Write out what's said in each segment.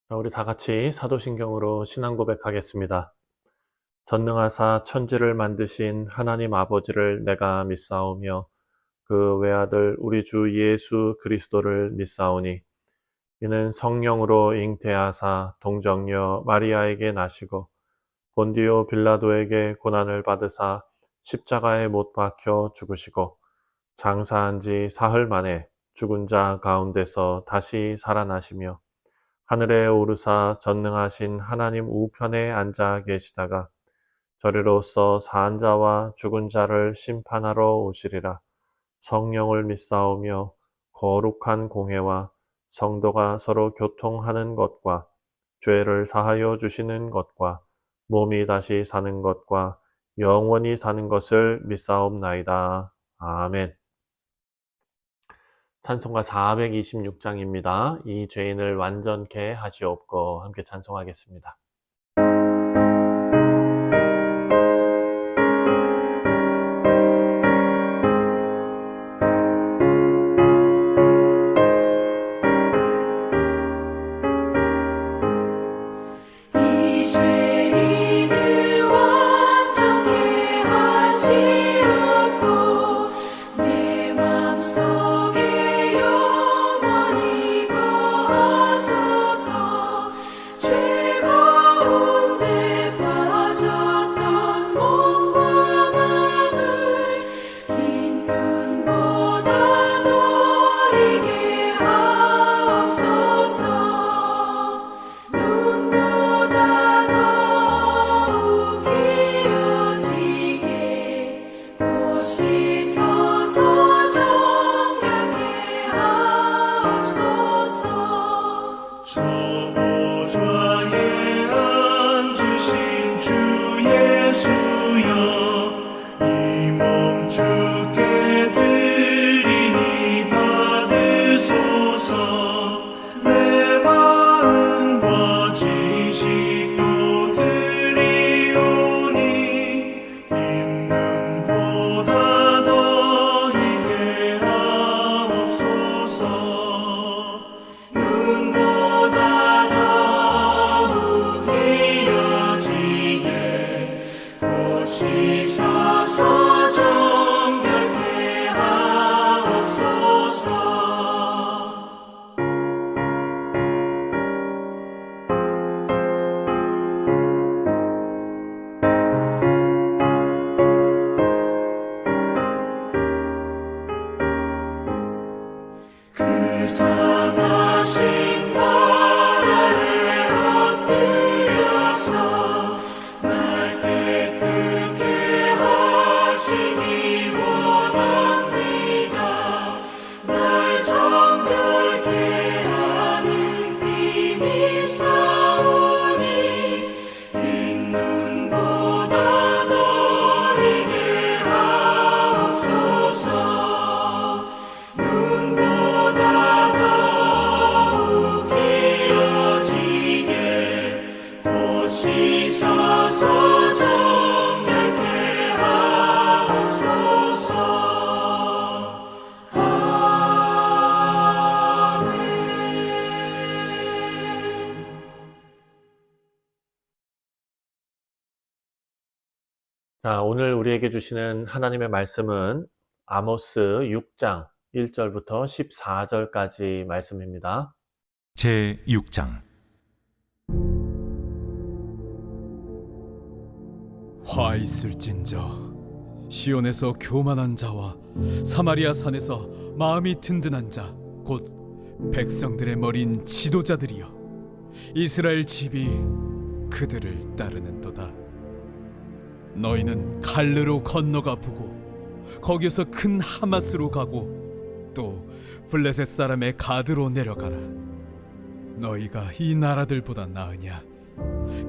자, 우리 다 같이 사도신경으로 신앙 고백하겠습니다. 전능하사 천지를 만드신 하나님 아버지를 내가 믿사오며 그 외아들 우리 주 예수 그리스도를 믿사오니 이는 성령으로 잉태하사 동정녀 마리아에게 나시고 본디오 빌라도에게 고난을 받으사 십자가에 못 박혀 죽으시고 장사한 지 사흘 만에 죽은 자 가운데서 다시 살아나시며 하늘에 오르사 전능하신 하나님 우편에 앉아 계시다가 저리로서 산 자와 죽은 자를 심판하러 오시리라. 성령을 믿사오며 거룩한 공회와 성도가 서로 교통하는 것과 죄를 사하여 주시는 것과 몸이 다시 사는 것과 영원히 사는 것을 믿사옵나이다. 아멘. 찬송가 426장입니다. 이 죄인을 완전케 하시옵고 함께 찬송하겠습니다. 자, 오늘 우리에게 주시는 하나님의 말씀은 아모스 6장 1절부터 14절까지 말씀입니다. 제6장 화 있을진저 시온에서 교만한 자와 사마리아 산에서 마음이 든든한 자 곧 백성들의 머린 지도자들이여 이스라엘 집이 그들을 따르는도다. 너희는 갈르로 건너가 보고 거기에서 큰 하마스로 가고 또 블레셋 사람의 가드로 내려가라. 너희가 이 나라들보다 나으냐?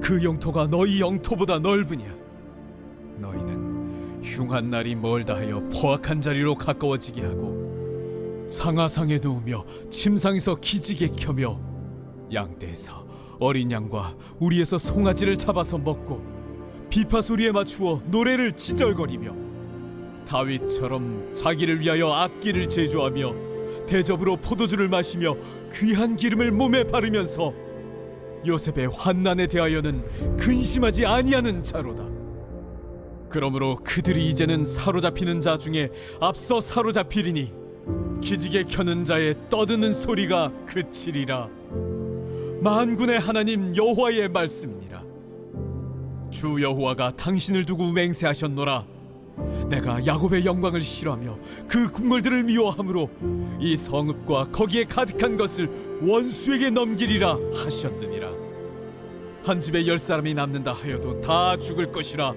그 영토가 너희 영토보다 넓으냐? 너희는 흉한 날이 멀다 하여 포악한 자리로 가까워지게 하고 상하상에 누우며 침상에서 기지개 켜며 양떼에서 어린 양과 우리에서 송아지를 잡아서 먹고 비파 소리에 맞추어 노래를 지절거리며 다윗처럼 자기를 위하여 악기를 제조하며 대접으로 포도주를 마시며 귀한 기름을 몸에 바르면서 요셉의 환난에 대하여는 근심하지 아니하는 자로다. 그러므로 그들이 이제는 사로잡히는 자 중에 앞서 사로잡히리니 기지개 켜는 자의 떠드는 소리가 그치리라. 만군의 하나님 여호와의 말씀이니라. 주 여호와가 당신을 두고 맹세하셨노라. 내가 야곱의 영광을 싫어하며 그 궁궐들을 미워함으로 이 성읍과 거기에 가득한 것을 원수에게 넘기리라 하셨느니라. 한 집에 10사람이 남는다 하여도 다 죽을 것이라.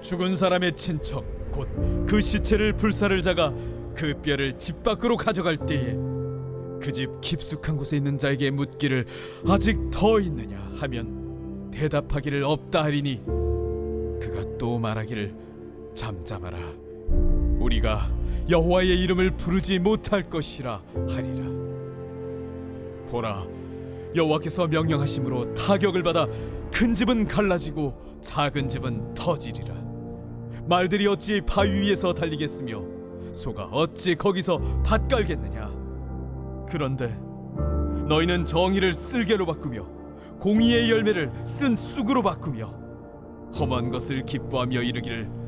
죽은 사람의 친척 곧 그 시체를 불사를 자가 그 뼈를 집 밖으로 가져갈 때에 그 집 깊숙한 곳에 있는 자에게 묻기를 아직 더 있느냐 하면 대답하기를 없다 하리니 그가 또 말하기를 잠잠하라, 우리가 여호와의 이름을 부르지 못할 것이라 하리라. 보라, 여호와께서 명령하심으로 타격을 받아 큰 집은 갈라지고 작은 집은 터지리라. 말들이 어찌 바위 위에서 달리겠으며 소가 어찌 거기서 밭 깔겠느냐. 그런데 너희는 정의를 쓸개로 바꾸며 공의의 열매를 쓴 쑥으로 바꾸며 험한 것을 기뻐하며 이르기를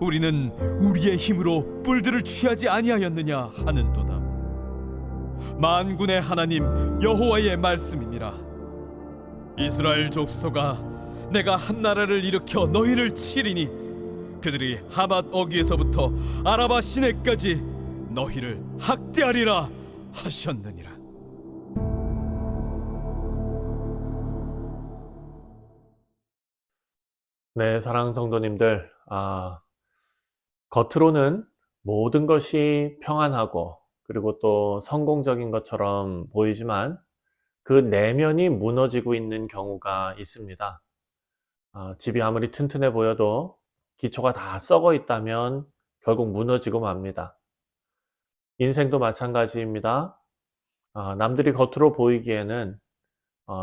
우리는 우리의 힘으로 뿔들을 취하지 아니하였느냐 하는도다. 만군의 하나님 여호와의 말씀이니라. 이스라엘 족속아, 내가 한 나라를 일으켜 너희를 치리니 그들이 하맛 어귀에서부터 아라바 시내까지 너희를 학대하리라 하셨느니라. 네, 사랑하는 성도님들, 겉으로는 모든 것이 평안하고 그리고 또 성공적인 것처럼 보이지만 그 내면이 무너지고 있는 경우가 있습니다. 집이 아무리 튼튼해 보여도 기초가 다 썩어 있다면 결국 무너지고 맙니다. 인생도 마찬가지입니다. 남들이 겉으로 보이기에는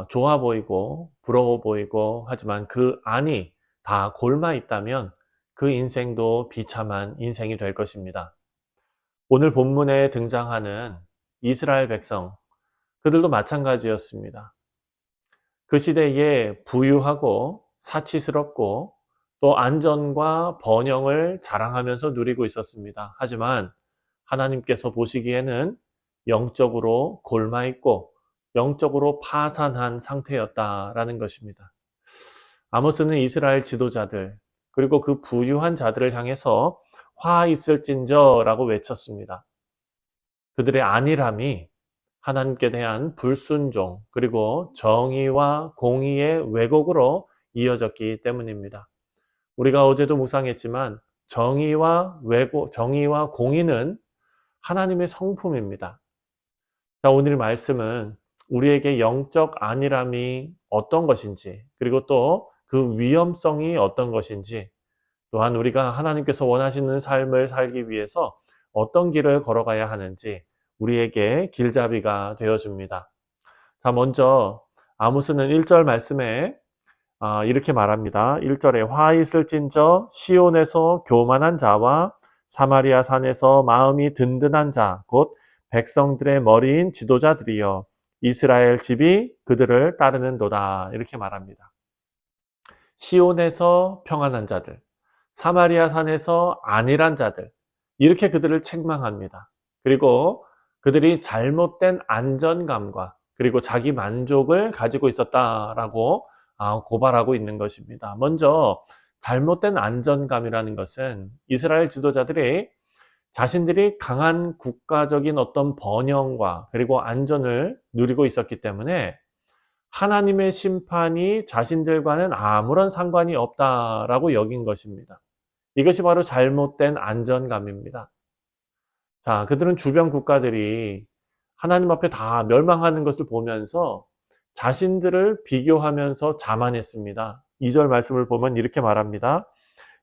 좋아 보이고 부러워 보이고 하지만 그 안이 다 골마 있다면 그 인생도 비참한 인생이 될 것입니다. 오늘 본문에 등장하는 이스라엘 백성, 그들도 마찬가지였습니다. 그 시대에 부유하고 사치스럽고 또 안전과 번영을 자랑하면서 누리고 있었습니다. 하지만 하나님께서 보시기에는 영적으로 골마 있고 영적으로 파산한 상태였다라는 것입니다. 아모스는 이스라엘 지도자들 그리고 그 부유한 자들을 향해서 화 있을진저라고 외쳤습니다. 그들의 안일함이 하나님께 대한 불순종 그리고 정의와 공의의 왜곡으로 이어졌기 때문입니다. 우리가 어제도 묵상했지만 정의와 공의는 하나님의 성품입니다. 자, 오늘 말씀은 우리에게 영적 안일함이 어떤 것인지 그리고 또 그 위험성이 어떤 것인지 또한 우리가 하나님께서 원하시는 삶을 살기 위해서 어떤 길을 걸어가야 하는지 우리에게 길잡이가 되어줍니다. 자, 먼저 아모스는 1절 말씀에 이렇게 말합니다. 1절에 화 있을진저 시온에서 교만한 자와 사마리아 산에서 마음이 든든한 자 곧 백성들의 머리인 지도자들이여 이스라엘 집이 그들을 따르는도다. 이렇게 말합니다. 시온에서 평안한 자들, 사마리아 산에서 안일한 자들, 이렇게 그들을 책망합니다. 그리고 그들이 잘못된 안전감과 그리고 자기 만족을 가지고 있었다라고 고발하고 있는 것입니다. 먼저 잘못된 안전감이라는 것은 이스라엘 지도자들이 자신들이 강한 국가적인 어떤 번영과 그리고 안전을 누리고 있었기 때문에 하나님의 심판이 자신들과는 아무런 상관이 없다라고 여긴 것입니다. 이것이 바로 잘못된 안전감입니다. 자, 그들은 주변 국가들이 하나님 앞에 다 멸망하는 것을 보면서 자신들을 비교하면서 자만했습니다. 2절 말씀을 보면 이렇게 말합니다.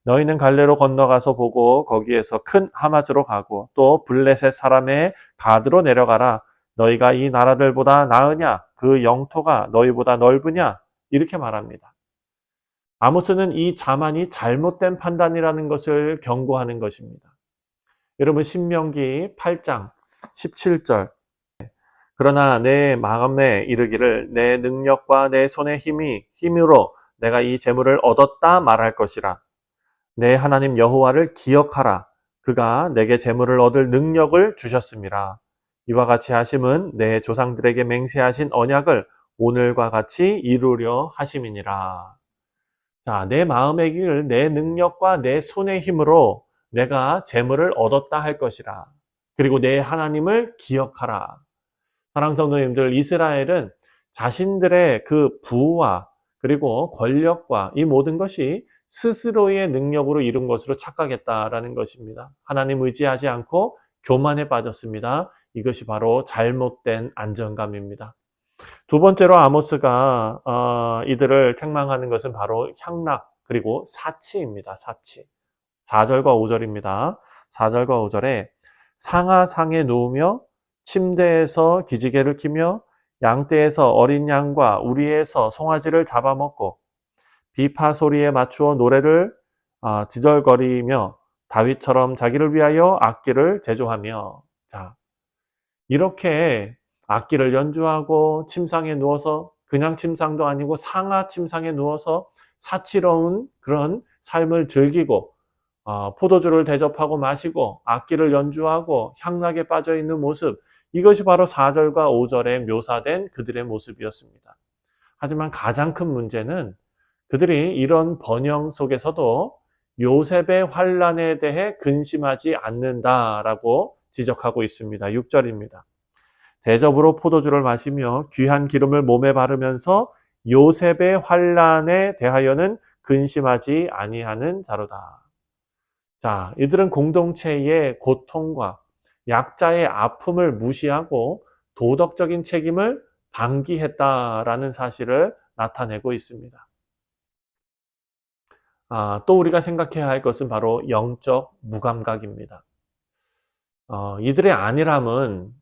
너희는 갈레로 건너가서 보고 거기에서 큰 하맛으로 가고 또 블레셋 사람의 가드로 내려가라. 너희가 이 나라들보다 나으냐? 그 영토가 너희보다 넓으냐? 이렇게 말합니다. 아모스는 이 자만이 잘못된 판단이라는 것을 경고하는 것입니다. 여러분 신명기 8장 17절 그러나 내 마음에 이르기를 내 능력과 내 손의 힘으로 내가 이 재물을 얻었다 말할 것이라. 내 하나님 여호와를 기억하라. 그가 내게 재물을 얻을 능력을 주셨음이라. 이와 같이 하심은 내 조상들에게 맹세하신 언약을 오늘과 같이 이루려 하심이니라. 자, 내 마음의 길을 내 능력과 내 손의 힘으로 내가 재물을 얻었다 할 것이라. 그리고 내 하나님을 기억하라. 사랑하는 성도님들, 이스라엘은 자신들의 그 부와 그리고 권력과 이 모든 것이 스스로의 능력으로 이룬 것으로 착각했다라는 것입니다. 하나님 의지하지 않고 교만에 빠졌습니다. 이것이 바로 잘못된 안정감입니다. 두 번째로 아모스가 이들을 책망하는 것은 바로 향락 그리고 사치입니다. 사치. 4절과 5절입니다. 4절과 5절에 상하상에 누우며 침대에서 기지개를 키며 양떼에서 어린 양과 우리에서 송아지를 잡아먹고 비파 소리에 맞추어 노래를 지절거리며 다윗처럼 자기를 위하여 악기를 제조하며. 자, 이렇게 악기를 연주하고 침상에 누워서 그냥 침상도 아니고 상하 침상에 누워서 사치로운 그런 삶을 즐기고 포도주를 대접하고 마시고 악기를 연주하고 향락에 빠져 있는 모습, 이것이 바로 4절과 5절에 묘사된 그들의 모습이었습니다. 하지만 가장 큰 문제는 그들이 이런 번영 속에서도 요셉의 환난에 대해 근심하지 않는다라고 지적하고 있습니다. 6절입니다. 대접으로 포도주를 마시며 귀한 기름을 몸에 바르면서 요셉의 환난에 대하여는 근심하지 아니하는 자로다. 자, 이들은 공동체의 고통과 약자의 아픔을 무시하고 도덕적인 책임을 방기했다라는 사실을 나타내고 있습니다. 또 우리가 생각해야 할 것은 바로 영적 무감각입니다. 이들의 안일함은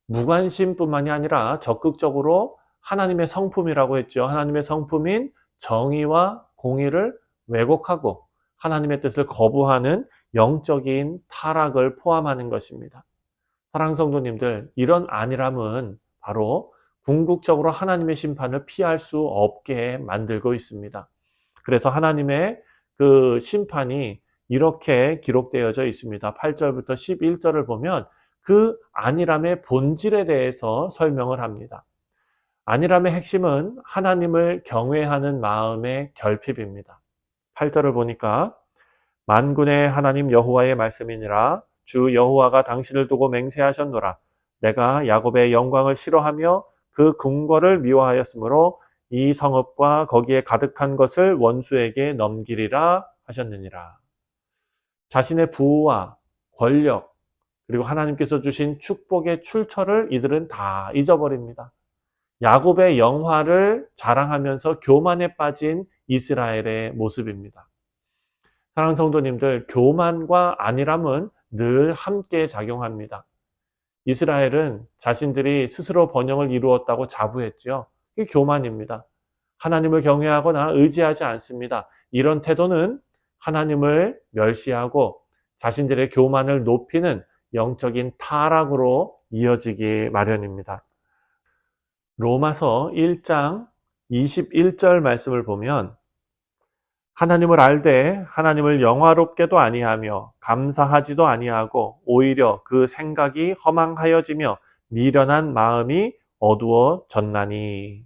무관심뿐만이 아니라 적극적으로 하나님의 성품이라고 했죠. 하나님의 성품인 정의와 공의를 왜곡하고 하나님의 뜻을 거부하는 영적인 타락을 포함하는 것입니다. 사랑하는 성도님들, 이런 안일함은 바로 궁극적으로 하나님의 심판을 피할 수 없게 만들고 있습니다. 그래서 하나님의 그 심판이 이렇게 기록되어져 있습니다. 8절부터 11절을 보면 그 안일함의 본질에 대해서 설명을 합니다. 안일함의 핵심은 하나님을 경외하는 마음의 결핍입니다. 8절을 보니까 만군의 하나님 여호와의 말씀이니라. 주 여호와가 당신을 두고 맹세하셨노라. 내가 야곱의 영광을 싫어하며 그 궁궐을 미워하였으므로 이 성읍과 거기에 가득한 것을 원수에게 넘기리라 하셨느니라. 자신의 부와 권력 그리고 하나님께서 주신 축복의 출처를 이들은 다 잊어버립니다. 야곱의 영화를 자랑하면서 교만에 빠진 이스라엘의 모습입니다. 사랑하는 성도님들, 교만과 안일함은 늘 함께 작용합니다. 이스라엘은 자신들이 스스로 번영을 이루었다고 자부했죠. 이게 교만입니다. 하나님을 경외하거나 의지하지 않습니다. 이런 태도는 하나님을 멸시하고 자신들의 교만을 높이는 영적인 타락으로 이어지기 마련입니다. 로마서 1장 21절 말씀을 보면 하나님을 알되 하나님을 영화롭게도 아니하며 감사하지도 아니하고 오히려 그 생각이 허망하여지며 미련한 마음이 어두워졌나니.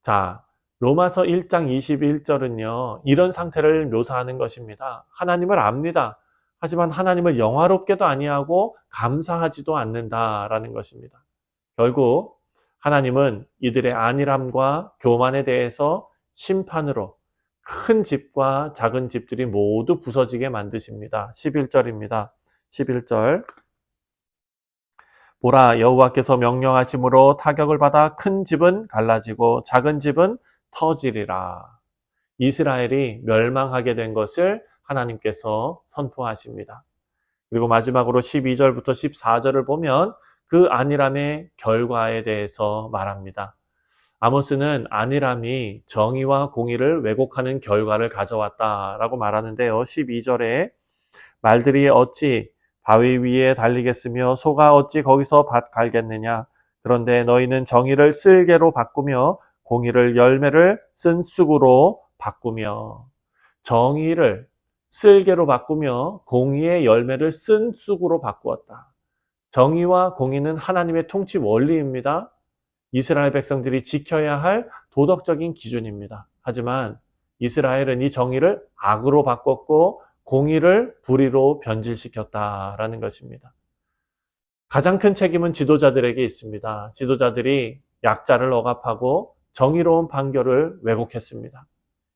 자, 로마서 1장 21절은요, 이런 상태를 묘사하는 것입니다. 하나님을 압니다. 하지만 하나님을 영화롭게도 아니하고 감사하지도 않는다라는 것입니다. 결국 하나님은 이들의 안일함과 교만에 대해서 심판으로 큰 집과 작은 집들이 모두 부서지게 만드십니다. 11절입니다. 11절. 보라, 여호와께서 명령하심으로 타격을 받아 큰 집은 갈라지고 작은 집은 터지리라. 이스라엘이 멸망하게 된 것을 하나님께서 선포하십니다. 그리고 마지막으로 12절부터 14절을 보면 그 안일함의 결과에 대해서 말합니다. 아모스는 안일함이 정의와 공의를 왜곡하는 결과를 가져왔다라고 말하는데요. 12절에 말들이 어찌 바위 위에 달리겠으며 소가 어찌 거기서 밭 갈겠느냐. 그런데 너희는 정의를 쓸개로 바꾸며 공의를 열매를 쓴 쑥으로 바꾸며. 정의를 쓸개로 바꾸며 공의의 열매를 쓴 쑥으로 바꾸었다. 정의와 공의는 하나님의 통치 원리입니다. 이스라엘 백성들이 지켜야 할 도덕적인 기준입니다. 하지만 이스라엘은 이 정의를 악으로 바꿨고 공의를 불의로 변질시켰다라는 것입니다. 가장 큰 책임은 지도자들에게 있습니다. 지도자들이 약자를 억압하고 정의로운 판결을 왜곡했습니다.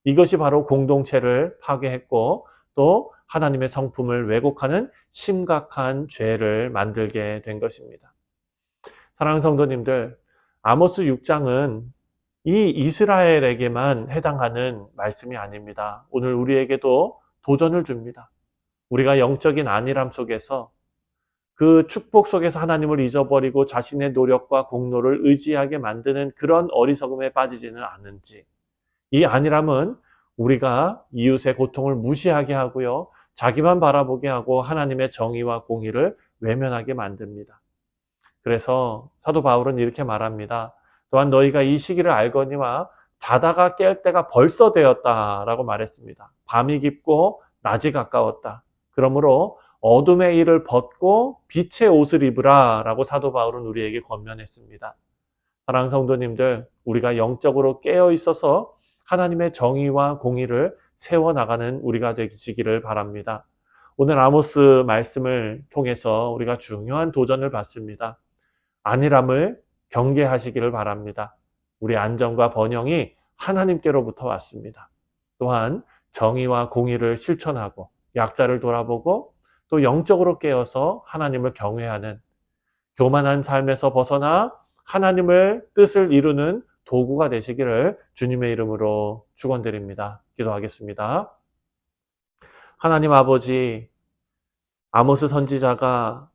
이것이 바로 공동체를 파괴했고 또 하나님의 성품을 왜곡하는 심각한 죄를 만들게 된 것입니다. 사랑하는 성도님들, 아모스 6장은 이 이스라엘에게만 해당하는 말씀이 아닙니다. 오늘 우리에게도 도전을 줍니다. 우리가 영적인 안일함 속에서 그 축복 속에서 하나님을 잊어버리고 자신의 노력과 공로를 의지하게 만드는 그런 어리석음에 빠지지는 않은지, 이 안일함은 우리가 이웃의 고통을 무시하게 하고요, 자기만 바라보게 하고 하나님의 정의와 공의를 외면하게 만듭니다. 그래서 사도 바울은 이렇게 말합니다. 또한 너희가 이 시기를 알거니와 자다가 깰 때가 벌써 되었다라고 말했습니다. 밤이 깊고 낮이 가까웠다. 그러므로 어둠의 일을 벗고 빛의 옷을 입으라 라고 사도 바울은 우리에게 권면했습니다. 사랑하는 성도님들, 우리가 영적으로 깨어 있어서 하나님의 정의와 공의를 세워나가는 우리가 되시기를 바랍니다. 오늘 아모스 말씀을 통해서 우리가 중요한 도전을 받습니다. 안일함을 경계하시기를 바랍니다. 우리 안정과 번영이 하나님께로부터 왔습니다. 또한 정의와 공의를 실천하고 약자를 돌아보고 또 영적으로 깨어서 하나님을 경외하는 교만한 삶에서 벗어나 하나님을 뜻을 이루는 도구가 되시기를 주님의 이름으로 축원드립니다. 기도하겠습니다. 하나님 아버지, 아모스 선지자가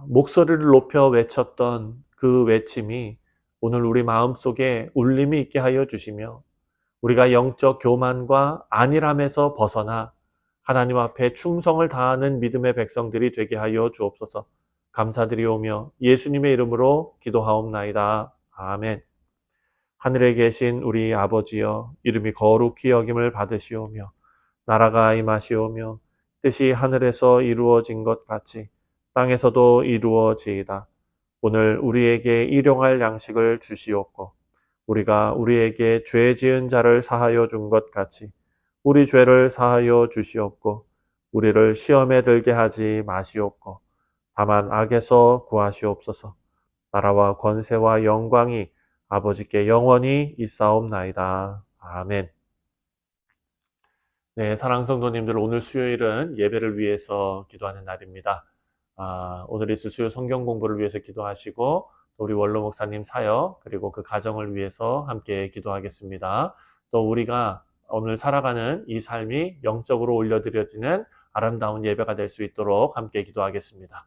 목소리를 높여 외쳤던 그 외침이 오늘 우리 마음속에 울림이 있게 하여 주시며 우리가 영적 교만과 안일함에서 벗어나 하나님 앞에 충성을 다하는 믿음의 백성들이 되게 하여 주옵소서. 감사드리오며 예수님의 이름으로 기도하옵나이다. 아멘. 하늘에 계신 우리 아버지여, 이름이 거룩히 여김을 받으시오며 나라가 임하시오며 뜻이 하늘에서 이루어진 것 같이 땅에서도 이루어지이다. 오늘 우리에게 일용할 양식을 주시옵고 우리가 우리에게 죄 지은 자를 사하여 준 것 같이 우리 죄를 사하여 주시옵고 우리를 시험에 들게 하지 마시옵고 다만 악에서 구하시옵소서. 나라와 권세와 영광이 아버지께 영원히 있사옵나이다. 아멘. 네, 사랑하는 성도님들, 오늘 수요일은 예배를 위해서 기도하는 날입니다. 오늘 있을 수요 성경 공부를 위해서 기도하시고 우리 원로 목사님 사역 그리고 그 가정을 위해서 함께 기도하겠습니다. 또 우리가 오늘 살아가는 이 삶이 영적으로 올려드려지는 아름다운 예배가 될 수 있도록 함께 기도하겠습니다.